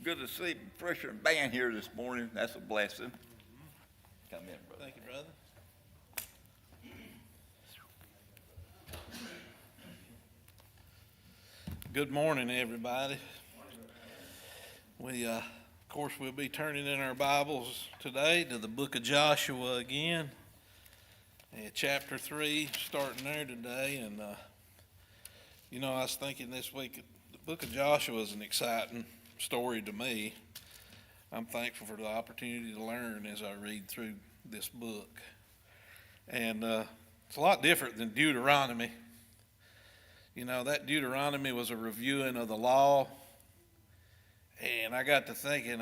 Good to see Freshman Band here this morning. That's a blessing. Come in, brother. Thank you, brother. Good morning, everybody. Of course, we'll be turning in our Bibles today to the book of Joshua again, chapter 3, starting there today. And, I was thinking this week, the book of Joshua is an exciting story to me. I'm thankful for the opportunity to learn as I read through this book. And it's a lot different than Deuteronomy. That Deuteronomy was a reviewing of the law. And I got to thinking,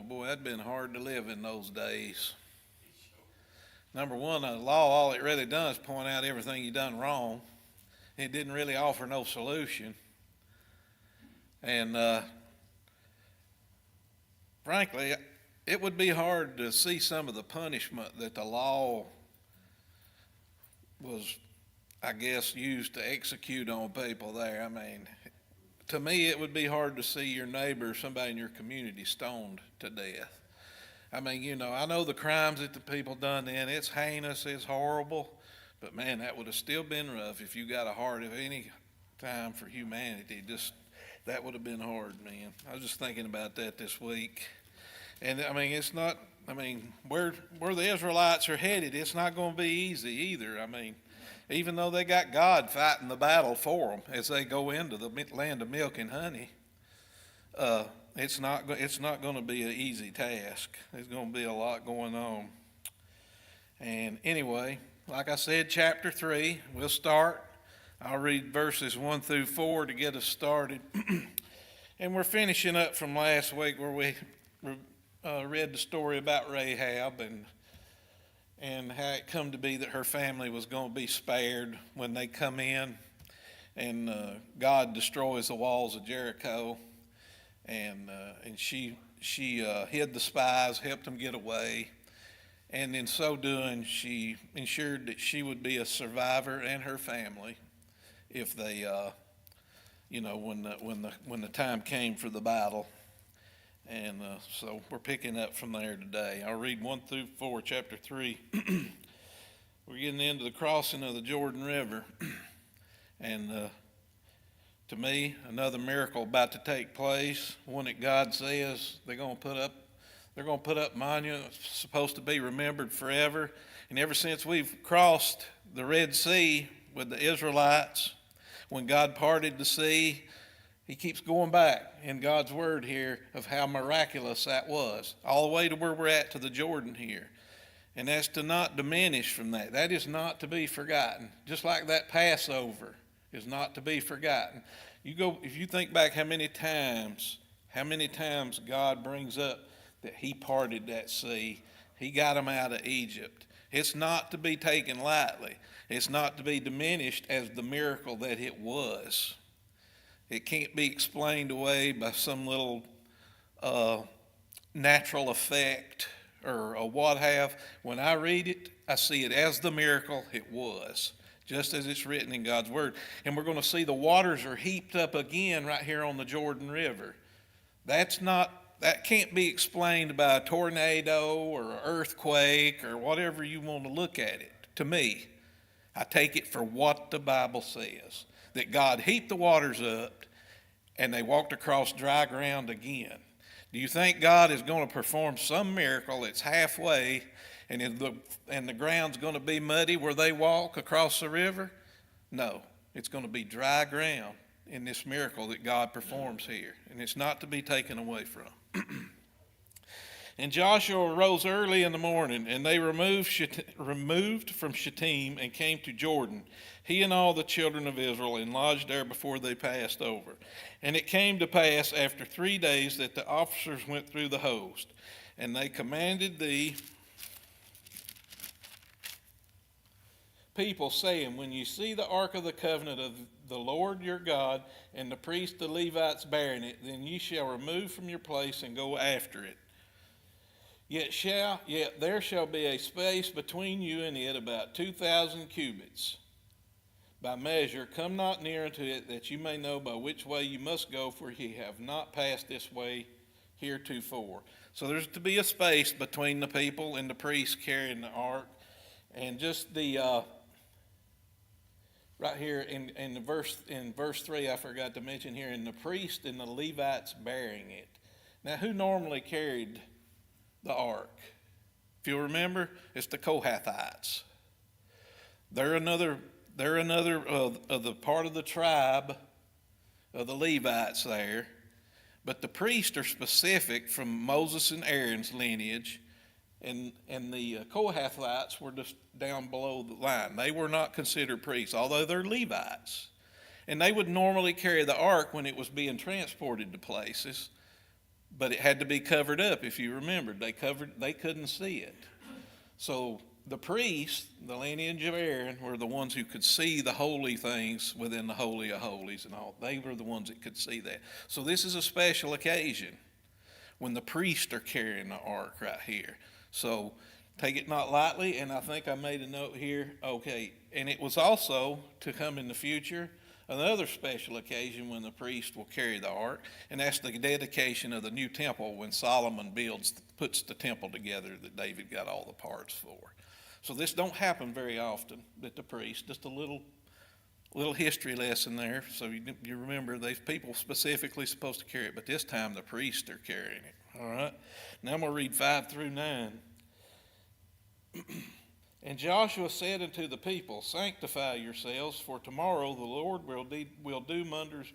boy, that'd been hard to live in those days. Number one, the law, all it really does is point out everything you done wrong. It didn't really offer no solution. And frankly, it would be hard to see some of the punishment that the law was, I guess, used to execute on people there. To me, it would be hard to see your neighbor, somebody in your community, stoned to death. I know the crimes that the people done then, it's heinous, it's horrible, but man, that would have still been rough if you got a heart of any time for humanity. That would have been hard, man. I was just thinking about that this week. And it's not, where the Israelites are headed, it's not going to be easy either. Even though they got God fighting the battle for them as they go into the land of milk and honey, it's not going to be an easy task. There's going to be a lot going on. And anyway, like I said, chapter 3, we'll start. I'll read verses 1 through 4 to get us started. And we're finishing up from last week where we read the story about Rahab and how it come to be that her family was going to be spared when they come in and God destroys the walls of Jericho, and she hid the spies, helped them get away, and in so doing she ensured that she would be a survivor and her family if they when the time came for the battle. And so we're picking up from there today. I'll read 1 through 4, chapter 3. We're getting into the crossing of the Jordan River. And to me, another miracle about to take place. One that God says they're going to put up monuments supposed to be remembered forever. And ever since we've crossed the Red Sea with the Israelites, when God parted the sea, he keeps going back in God's word here of how miraculous that was, all the way to where we're at to the Jordan here. And that's to not diminish from that. That is not to be forgotten. Just like that Passover is not to be forgotten. If you think back how many times God brings up that he parted that sea, he got them out of Egypt. It's not to be taken lightly. It's not to be diminished as the miracle that it was. It can't be explained away by some little natural effect or a what have. When I read it, I see it as the miracle it was, just as it's written in God's word. And we're going to see the waters are heaped up again right here on the Jordan River. That can't be explained by a tornado or an earthquake or whatever you want to look at it. To me, I take it for what the Bible says, that God heaped the waters up and they walked across dry ground again. Do you think God is going to perform some miracle that's halfway and the ground's going to be muddy where they walk across the river? No, it's going to be dry ground in this miracle that God performs here, and it's not to be taken away from. And Joshua arose early in the morning, and they removed from Shittim and came to Jordan, he and all the children of Israel, and lodged there before they passed over. And it came to pass after 3 days that the officers went through the host, and they commanded the people, saying, when you see the ark of the covenant of the Lord your God, and the priests the Levites bearing it, then ye shall remove from your place and go after it. Yet there shall be a space between you and it about 2,000 cubits. By measure, come not near unto it, that you may know by which way you must go, for ye have not passed this way heretofore. So there's to be a space between the people and the priests carrying the ark. And just the right here in verse 3, I forgot to mention here, and the priest and the Levites bearing it. Now, who normally carried the ark? If you remember, it's the Kohathites. They're another of the part of the tribe of the Levites there. But the priests are specific from Moses and Aaron's lineage, and the Kohathites were just down below the line. They were not considered priests, although they're Levites. And they would normally carry the ark when it was being transported to places, but it had to be covered up. If you remembered, they couldn't see it. So the priests, the lineage of Aaron, were the ones who could see the holy things within the Holy of Holies and all. They were the ones that could see that. So this is a special occasion when the priests are carrying the ark right here. So take it not lightly, and I think I made a note here. Okay, and it was also to come in the future another special occasion when the priest will carry the ark, and that's the dedication of the new temple when Solomon puts the temple together that David got all the parts for. So this don't happen very often, that the priest, just a little history lesson there. So you remember these people specifically supposed to carry it, but this time the priests are carrying it. All right. Now I'm going to read 5 through 9. And Joshua said unto the people, sanctify yourselves, for tomorrow the Lord will do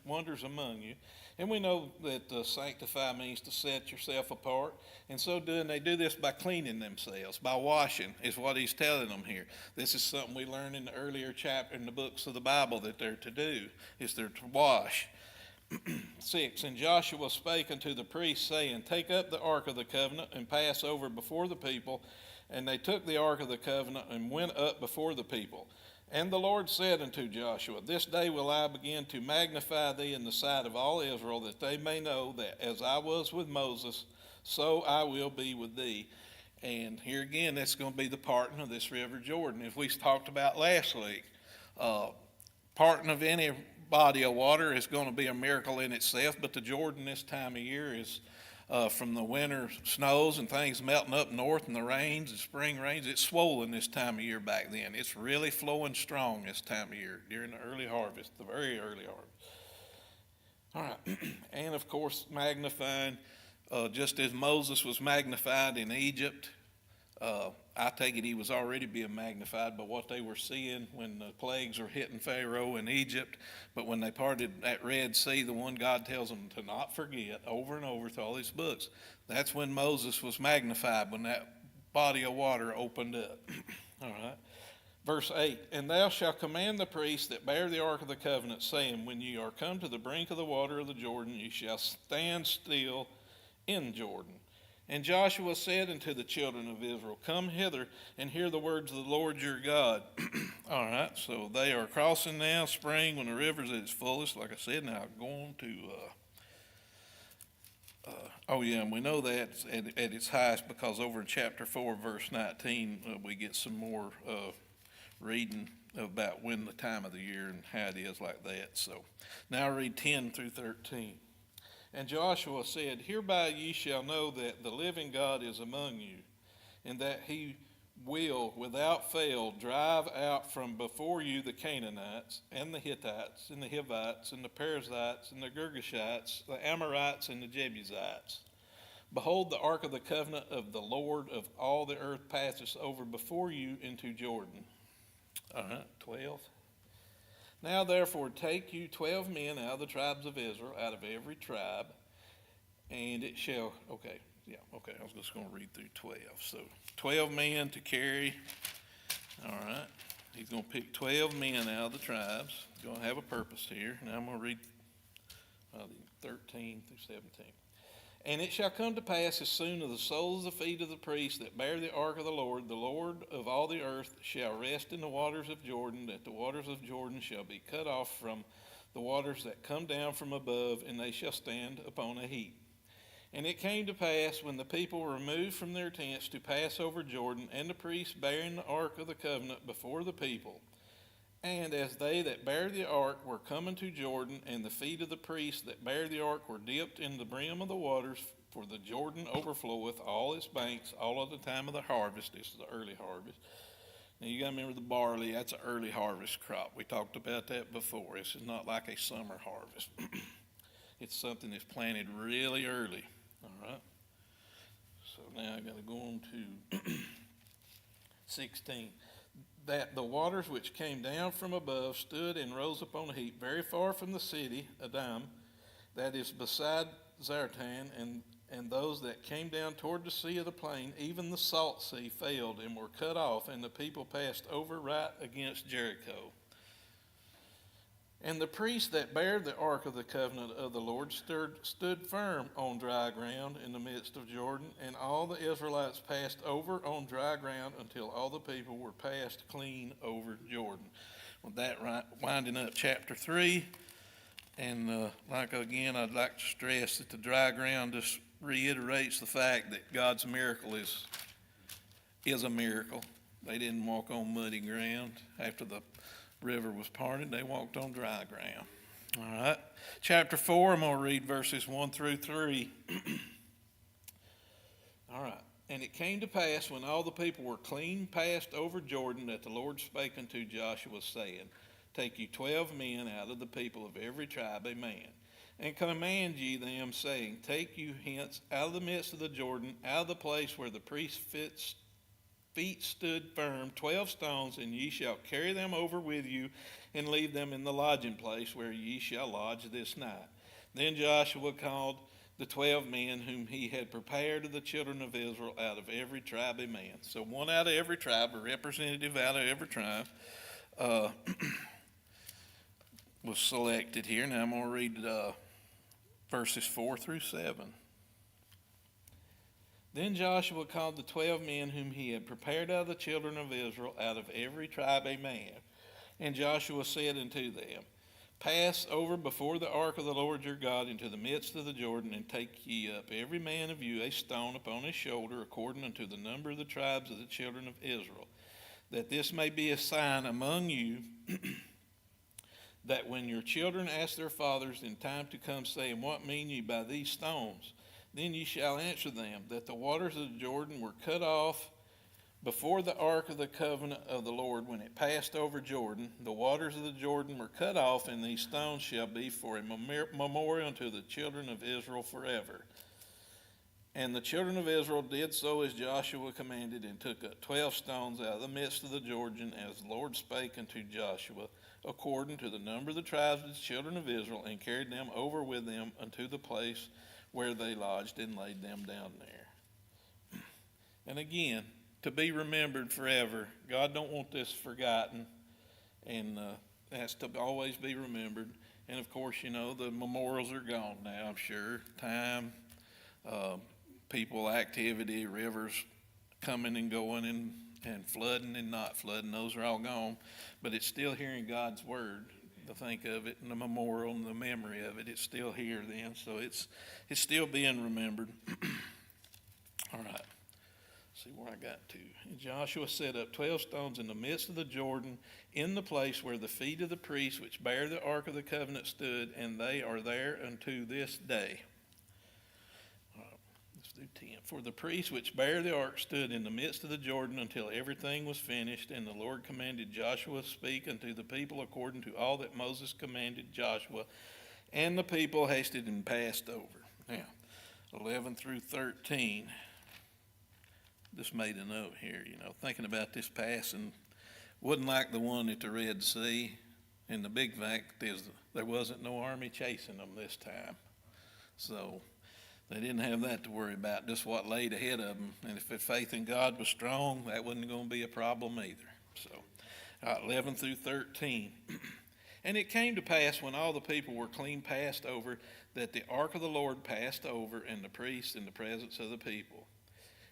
wonders among you. And we know that sanctify means to set yourself apart. And so doing, they do this by cleaning themselves, by washing, is what he's telling them here. This is something we learned in the earlier chapter in the books of the Bible that they're to do, is they're to wash. 6, and Joshua spake unto the priests, saying, take up the ark of the covenant and pass over before the people. And they took the ark of the covenant and went up before the people. And the Lord said unto Joshua, this day will I begin to magnify thee in the sight of all Israel, that they may know that as I was with Moses, so I will be with thee. And here again, that's going to be the parting of this river Jordan. As we talked about last week, parting of any body of water is going to be a miracle in itself, but the Jordan this time of year is from the winter snows and things melting up north and the rains, the spring rains. It's swollen this time of year back then. It's really flowing strong this time of year during the early harvest, the very early harvest. All right, and of course magnifying, just as Moses was magnified in Egypt, I take it he was already being magnified by what they were seeing when the plagues were hitting Pharaoh in Egypt. But when they parted that Red Sea, the one God tells them to not forget over and over through all these books, that's when Moses was magnified, when that body of water opened up. All right. Verse 8, and thou shalt command the priests that bear the ark of the covenant, saying, when ye are come to the brink of the water of the Jordan, ye shall stand still in Jordan. And Joshua said unto the children of Israel, come hither and hear the words of the Lord your God. All right, so they are crossing now spring when the river's at its fullest, like I said. Now going to, and we know that at its highest because over in chapter 4, verse 19, we get some more reading about when the time of the year and how it is like that. So now I read 10 through 13. And Joshua said, hereby ye shall know that the living God is among you, and that he will without fail drive out from before you the Canaanites, and the Hittites, and the Hivites, and the Perizzites, and the Girgashites, the Amorites, and the Jebusites. Behold, the ark of the covenant of the Lord of all the earth passeth over before you into Jordan. All right, 12. Now therefore take you 12 men out of the tribes of Israel, out of every tribe, and it shall, I was just going to read through 12. So 12 men to carry, all right. He's going to pick 12 men out of the tribes. He's going to have a purpose here. Now I'm going to read 13 through 17. And it shall come to pass as soon as the soles of the feet of the priests that bear the ark of the Lord of all the earth, shall rest in the waters of Jordan, that the waters of Jordan shall be cut off from the waters that come down from above, and they shall stand upon a heap. And it came to pass, when the people removed from their tents to pass over Jordan, and the priests bearing the ark of the covenant before the people, And as they that bare the ark were coming to Jordan, and the feet of the priests that bare the ark were dipped in the brim of the waters, for the Jordan overfloweth all its banks all of the time of the harvest. This is the early harvest. Now you got to remember the barley, that's an early harvest crop. We talked about that before. This is not like a summer harvest. It's something that's planted really early. All right. So now I got to go on to 16. That the waters which came down from above stood and rose upon a heap very far from the city, Adam, that is beside Zartan, and those that came down toward the sea of the plain, even the salt sea, failed and were cut off, and the people passed over right against Jericho. And the priests that bare the ark of the covenant of the Lord stood firm on dry ground in the midst of Jordan, and all the Israelites passed over on dry ground until all the people were passed clean over Jordan. With that, winding up chapter 3, and again, I'd like to stress that the dry ground just reiterates the fact that God's miracle is a miracle. They didn't walk on muddy ground after the river was parted. They walked on dry ground. All right. Chapter 4, I'm going to read verses 1 through 3. All right. And it came to pass when all the people were clean passed over Jordan that the Lord spake unto Joshua, saying, Take you 12 men out of the people of every tribe, a man, and command ye them, saying, Take you hence out of the midst of the Jordan, out of the place where the priest's feet stood firm, 12 stones, and ye shall carry them over with you, and leave them in the lodging place where ye shall lodge this night. Then Joshua called the 12 men whom he had prepared of the children of Israel out of every tribe a man. So one out of every tribe, a representative out of every tribe, was selected here. Now I'm going to read verses 4 through 7. Then Joshua called the 12 men whom he had prepared out of the children of Israel, out of every tribe a man. And Joshua said unto them, Pass over before the ark of the Lord your God into the midst of the Jordan, and take ye up every man of you a stone upon his shoulder, according unto the number of the tribes of the children of Israel, that this may be a sign among you, that when your children ask their fathers in time to come, saying, What mean ye by these stones? Then ye shall answer them, that the waters of the Jordan were cut off before the ark of the covenant of the Lord when it passed over Jordan. The waters of the Jordan were cut off, and these stones shall be for a memorial unto the children of Israel forever. And the children of Israel did so as Joshua commanded, and took up 12 stones out of the midst of the Jordan, as the Lord spake unto Joshua, according to the number of the tribes of the children of Israel, and carried them over with them unto the place where they lodged, and laid them down there. And again, to be remembered forever. God don't want this forgotten, and has to always be remembered. And of course, you know, the memorials are gone now, I'm sure. Time, people, activity, rivers coming and going, and flooding and not flooding, those are all gone. But it's still hearing God's word, to think of it, and the memorial and the memory of it. It's still here then, so it's still being remembered. All right. See where I got to. And Joshua set up 12 stones in the midst of the Jordan, in the place where the feet of the priests which bear the ark of the covenant stood, and they are there unto this day. Let's do 10. For the priests which bear the ark stood in the midst of the Jordan until everything was finished, and the Lord commanded Joshua to speak unto the people according to all that Moses commanded Joshua, and the people hasted and passed over. Now, 11 through 13. Just made a note here, you know, thinking about this passing. Wasn't like the one at the Red Sea. And the big fact is there wasn't no army chasing them this time. So they didn't have that to worry about, just what laid ahead of them. And if their faith in God was strong, that wasn't going to be a problem either. So 11 through 13. And it came to pass when all the people were clean passed over, that the ark of the Lord passed over, and the priests in the presence of the people.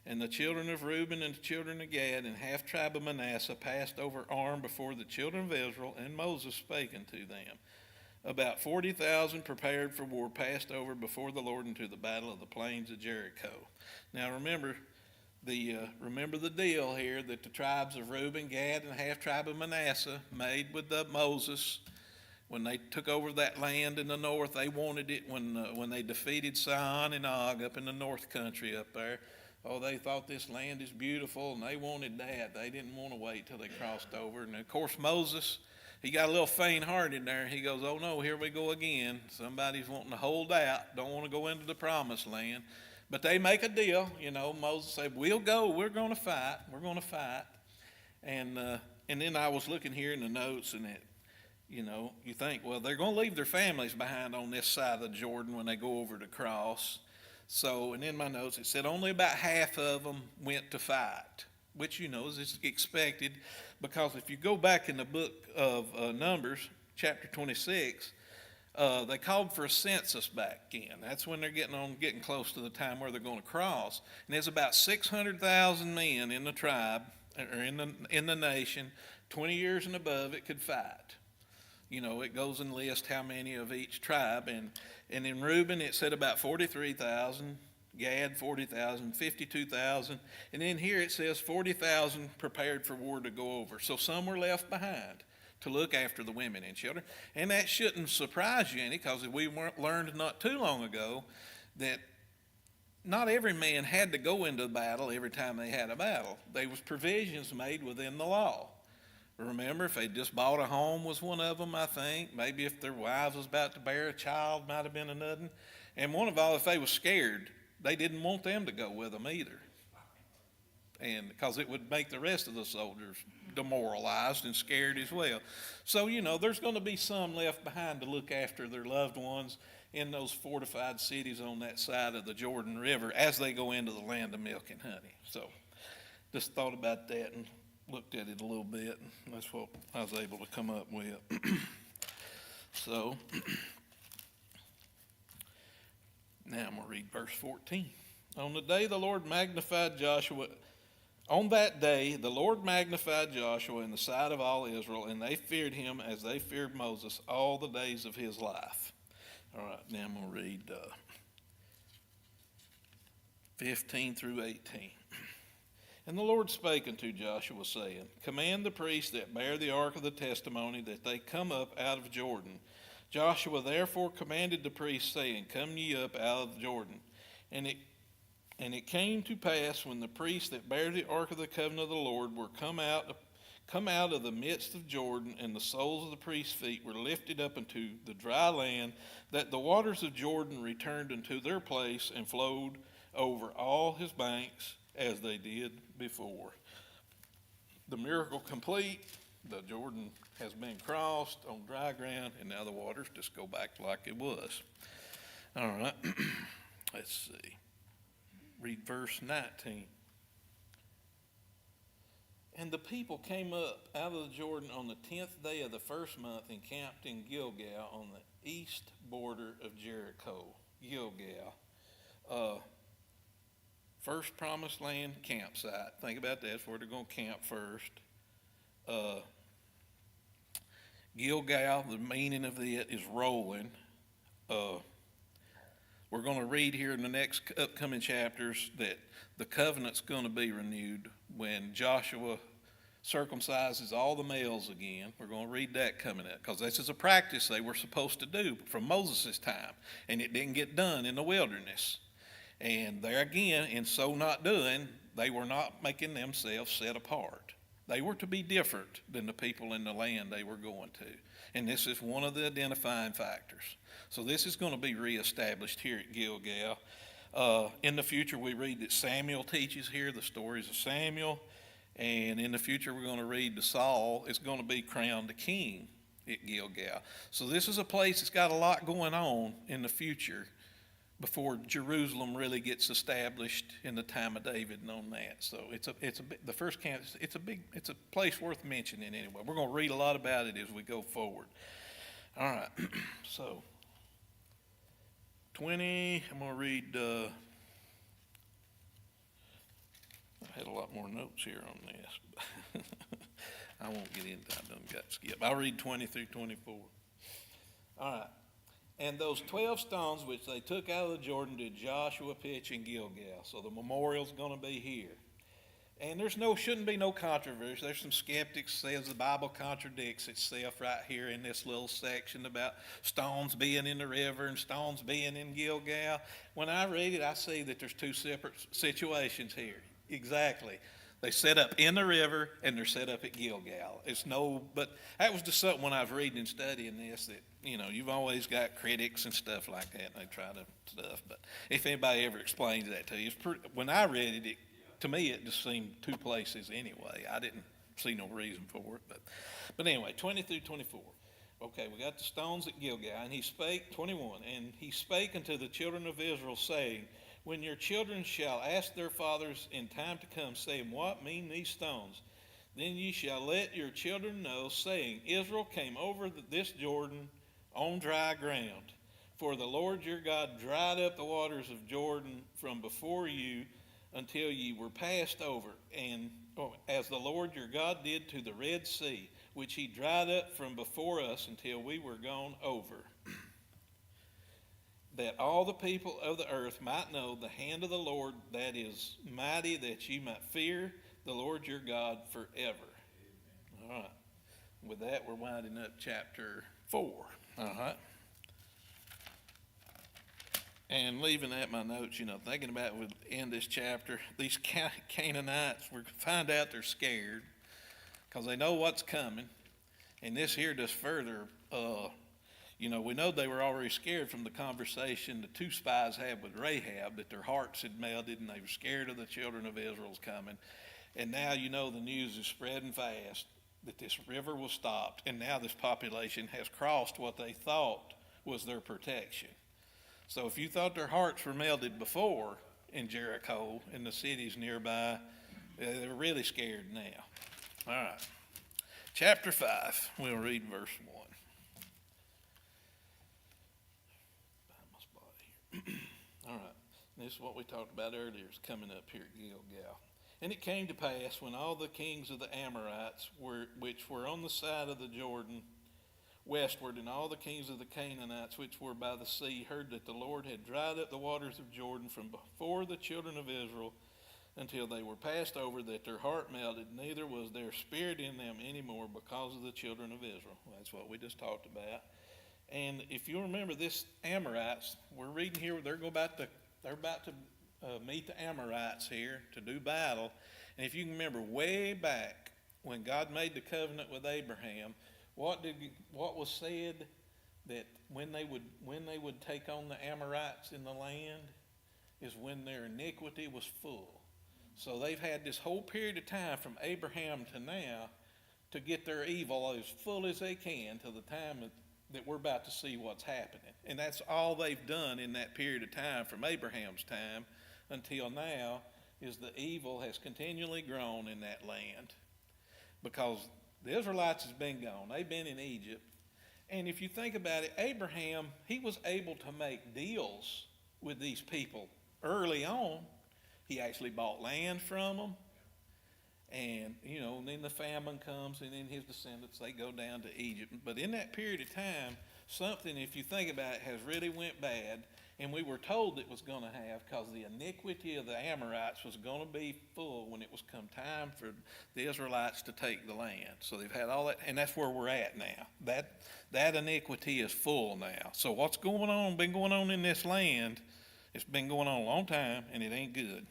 And the children of Reuben and the children of Gad and half tribe of Manasseh passed over armed before the children of Israel, and Moses spake unto them. About 40,000 prepared for war passed over before the Lord into the battle of the plains of Jericho. Now remember, remember the deal here that the tribes of Reuben, Gad, and half tribe of Manasseh made with Moses when they took over that land in the north. They wanted it when they defeated Sihon and Og up in the north country up there. Oh, they thought this land is beautiful, and they wanted that. They didn't want to wait till they crossed over. And of course, Moses, he got a little faint-hearted there. He goes, oh no, here we go again. Somebody's wanting to hold out, don't want to go into the promised land. But they make a deal. Moses said, we'll go, we're going to fight. And then I was looking here in the notes, and you think, well, they're going to leave their families behind on this side of the Jordan when they go over to cross. So, and in my notes, it said only about half of them went to fight, which, is expected, because if you go back in the book of Numbers, chapter 26, they called for a census back in. That's when they're getting close to the time where they're going to cross. And there's about 600,000 men in the tribe, or in the nation, 20 years and above, it could fight. It goes and lists how many of each tribe. And in Reuben, it said about 43,000, Gad 40,000, 52,000. And then here it says 40,000 prepared for war to go over. So some were left behind to look after the women and children. And that shouldn't surprise you any, because we learned not too long ago that not every man had to go into battle every time they had a battle. There was provisions made within the law. Remember, if they just bought a home was one of them, I think. Maybe if their wives was about to bear a child, might have been another. And one of all, if they was scared, they didn't want them to go with them either. And because it would make the rest of the soldiers demoralized and scared as well. So, there's going to be some left behind to look after their loved ones in those fortified cities on that side of the Jordan River as they go into the land of milk and honey. So, just thought about that and looked at it a little bit, and that's what I was able to come up with. So, now I'm going to read verse 14. On that day the Lord magnified Joshua in the sight of all Israel, and they feared him as they feared Moses all the days of his life. All right, now I'm going to read 15 through 18. And the Lord spake unto Joshua, saying, command the priests that bear the ark of the testimony that they come up out of Jordan. Joshua therefore commanded the priests, saying, come ye up out of Jordan. And it came to pass, when the priests that bear the ark of the covenant of the Lord were come out of the midst of Jordan, and the soles of the priests' feet were lifted up into the dry land, that the waters of Jordan returned unto their place and flowed over all his banks as they did before. The miracle complete, the Jordan has been crossed on dry ground, and now the waters just go back like it was. All right, let's see. Read verse 19. And the people came up out of the Jordan on the 10th day of the first month and camped in Gilgal on the east border of Jericho. Gilgal. First promised land campsite. Think about that. That's where they're going to camp first. Gilgal, the meaning of it is rolling. We're going to read here in the next upcoming chapters that the covenant's going to be renewed when Joshua circumcises all the males again. We're going to read that coming up, because this is a practice they were supposed to do from Moses' time, and it didn't get done in the wilderness. And there again, in so not doing, they were not making themselves set apart. They were to be different than the people in the land they were going to. And this is one of the identifying factors. So this is going to be reestablished here at Gilgal. In the future, we read that Samuel teaches here the stories of Samuel. And in the future, we're going to read that Saul is going to be crowned the king at Gilgal. So this is a place that's got a lot going on in the future before Jerusalem really gets established in the time of David and on that. So the first camp, it's a place worth mentioning anyway. We're going to read a lot about it as we go forward. All right, so 20, I'm going to read, I had a lot more notes here on this. I won't get into it, I done got skipped. I'll read 20 through 24. All right. And those 12 stones which they took out of the Jordan did Joshua pitch in Gilgal. So the memorial's going to be here. And shouldn't be no controversy. There's some skeptics says the Bible contradicts itself right here in this little section about stones being in the river and stones being in Gilgal. When I read it, I see that there's two separate situations here. Exactly. They set up in the river and they're set up at Gilgal. But that was just something when I was reading and studying this that, you've always got critics and stuff like that, and they try to stuff. But if anybody ever explains that to you, when I read it, to me, it just seemed two places anyway. I didn't see no reason for it. But anyway, 20 through 24. Okay, we got the stones at Gilgal. And he spake, 21, and he spake unto the children of Israel, saying, when your children shall ask their fathers in time to come, saying, what mean these stones? Then ye shall let your children know, saying, Israel came over this Jordan on dry ground. For the Lord your God dried up the waters of Jordan from before you, until ye were passed over, and as the Lord your God did to the Red Sea, which he dried up from before us until we were gone over, that all the people of the earth might know the hand of the Lord that is mighty, that ye might fear the Lord your God forever. All right. With that, we're winding up chapter 4. And leaving at my notes, thinking about we'll end this chapter, these Canaanites, we find out they're scared because they know what's coming. And this here just further, we know they were already scared from the conversation the two spies had with Rahab, that their hearts had melted and they were scared of the children of Israel's coming. And now, the news is spreading fast that this river was stopped, and now this population has crossed what they thought was their protection. So if you thought their hearts were melted before in Jericho and the cities nearby, they're really scared now. All right. Chapter 5, we'll read verse 1. Find my spot here. All right. This is what we talked about earlier. It's coming up here at Gilgal. And it came to pass when all the kings of the Amorites, which were on the side of the Jordan, westward, and all the kings of the Canaanites which were by the sea heard that the Lord had dried up the waters of Jordan from before the children of Israel until they were passed over, that their heart melted, neither was there spirit in them anymore because of the children of Israel. Well, that's what we just talked about. And if you remember, this Amorites, we're reading here, they're about to meet the Amorites here to do battle. And if you can remember way back when God made the covenant with Abraham, what was said that when they would take on the Amorites in the land is when their iniquity was full. So they've had this whole period of time from Abraham to now to get their evil as full as they can to the time that we're about to see what's happening. And that's all they've done in that period of time from Abraham's time until now, is the evil has continually grown in that land. Because the Israelites has been gone. They've been in Egypt. And if you think about it, Abraham, he was able to make deals with these people early on. He actually bought land from them. And, then the famine comes, and then his descendants, they go down to Egypt. But in that period of time, something, if you think about it, has really went bad. And we were told it was going to have, because the iniquity of the Amorites was going to be full when it was come time for the Israelites to take the land. So they've had all that, and that's where we're at now. That iniquity is full now. So what's been going on in this land, it's been going on a long time, and it ain't good.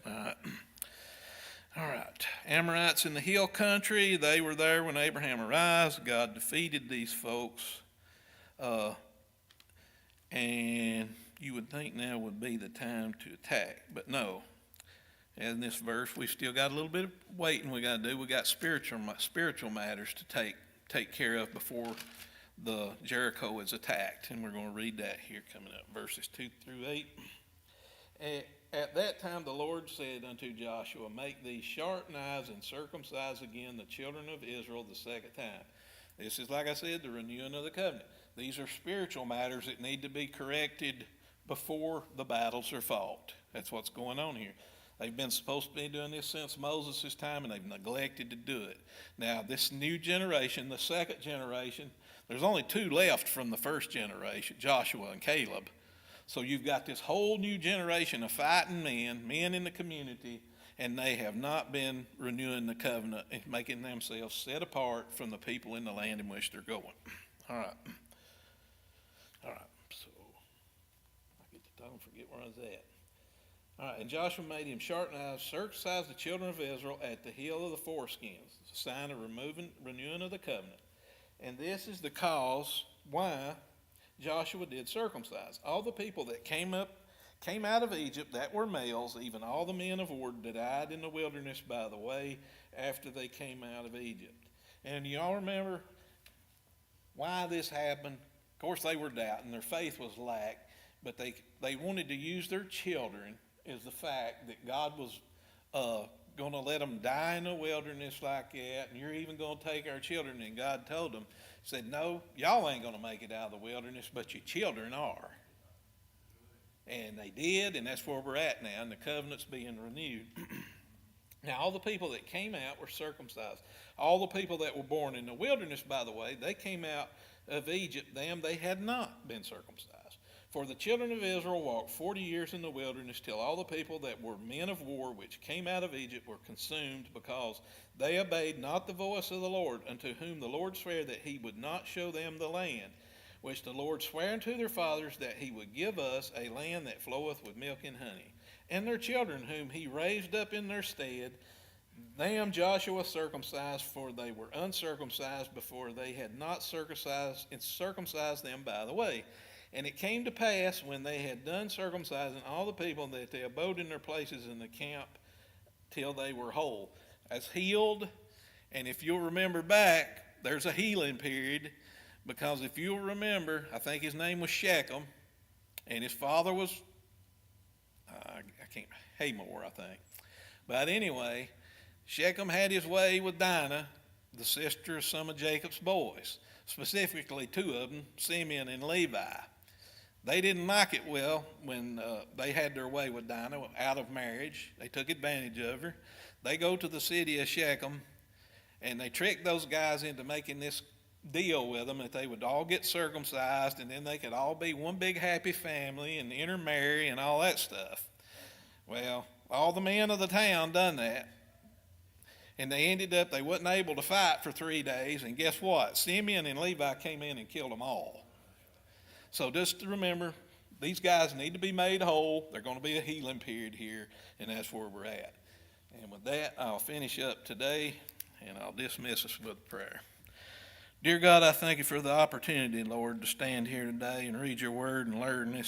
All right. Amorites in the hill country, they were there when Abraham arrived. God defeated these folks. And you would think now would be the time to attack, but no. In this verse, we've still got a little bit of waiting we got to do. We got spiritual matters to take care of before the Jericho is attacked, and we're going to read that here coming up, verses 2 through 8. At that time the Lord said unto Joshua, make thee sharp knives and circumcise again the children of Israel the second time. This is, like I said, the renewing of the covenant. These are spiritual matters that need to be corrected before the battles are fought. That's what's going on here. They've been supposed to be doing this since Moses' time, and they've neglected to do it. Now, this new generation, the second generation, there's only two left from the first generation, Joshua and Caleb. So you've got this whole new generation of fighting men in the community, and they have not been renewing the covenant and making themselves set apart from the people in the land in which they're going. All right. So I get to talk and forget where I was at. All right, and Joshua made him sharp knives, circumcised the children of Israel at the heel of the foreskins, the sign of renewing of the covenant. And this is the cause why Joshua did circumcise all the people that came out of Egypt that were males, even all the men of war that died in the wilderness by the way after they came out of Egypt. And y'all remember why this happened? Of course, they were doubting, their faith was lack, but they wanted to use their children as the fact that God was going to let them die in the wilderness like that, and you're even going to take our children. And God told them, said, no, y'all ain't going to make it out of the wilderness, but your children are. And they did, and that's where we're at now, and the covenant's being renewed. Now, all the people that came out were circumcised. All the people that were born in the wilderness, by the way, they came out of Egypt, they had not been circumcised. For the children of Israel walked 40 years in the wilderness till all the people that were men of war which came out of Egypt were consumed, because they obeyed not the voice of the Lord, unto whom the Lord sware that he would not show them the land, which the Lord sware unto their fathers, that he would give us a land that floweth with milk and honey. And their children whom he raised up in their stead, them Joshua circumcised, for they were uncircumcised before they had not circumcised them by the way. And it came to pass, when they had done circumcising all the people, that they abode in their places in the camp till they were whole. As healed, and if you'll remember back, there's a healing period, because if you'll remember, I think his name was Shechem, and his father was, Hamor, I think. But anyway, Shechem had his way with Dinah, the sister of some of Jacob's boys, specifically two of them, Simeon and Levi. They didn't like it well when they had their way with Dinah out of marriage. They took advantage of her. They go to the city of Shechem, and they tricked those guys into making this deal with them that they would all get circumcised, and then they could all be one big happy family and intermarry and all that stuff. Well, all the men of the town done that, and they ended up, they wasn't able to fight for 3 days, and guess what? Simeon and Levi came in and killed them all. So just to remember, these guys need to be made whole. There's going to be a healing period here, and that's where we're at. And with that, I'll finish up today, and I'll dismiss us with prayer. Dear God, I thank you for the opportunity, Lord, to stand here today and read your word and learn this